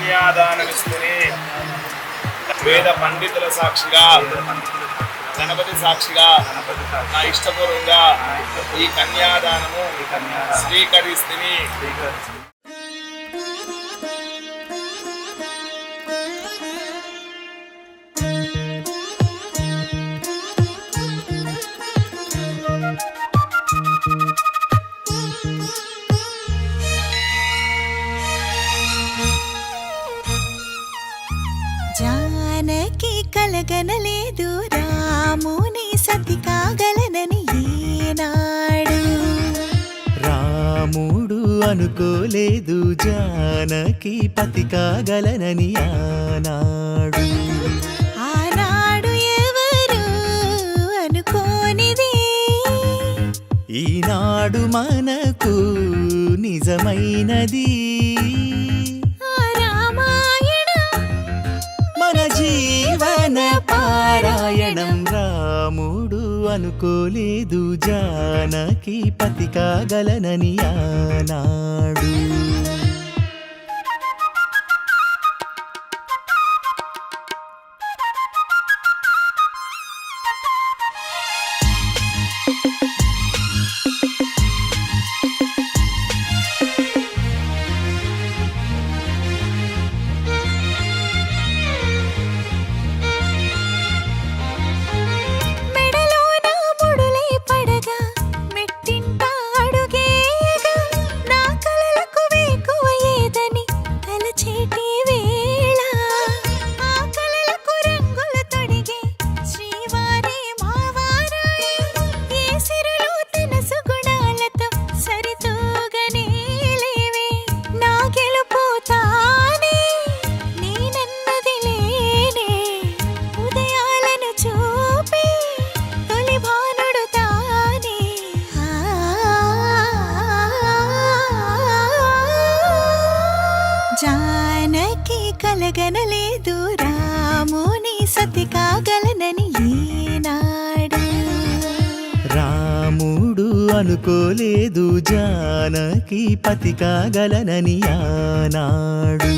కన్యాదానమిస్తుని వేద పండితుల సాక్షిగా గణపతి సాక్షిగా నా ఇష్టపూర్వంగా ఈ కన్యాదానము స్వీకరిస్తుని. జానకి కలగనలేదు రాముని సతి కాగలనని ఈనాడు. రాముడు అనుకోలేదు జానకి పతి కాగలనని ఆనాడు. ఆనాడు ఎవరు అనుకోనిది ఈనాడు మనకు నిజమైనది. జీవన పారాయణం. రాముడు అనుకోలేదు జానకి పతి కాగలనని ఆనాడు. జానకి కలగనలేదు రాముని సతి కాగలనని ఈనాడు. రాముడు అనుకోలేదు జానకి పతి కాగలనని ఆనాడు.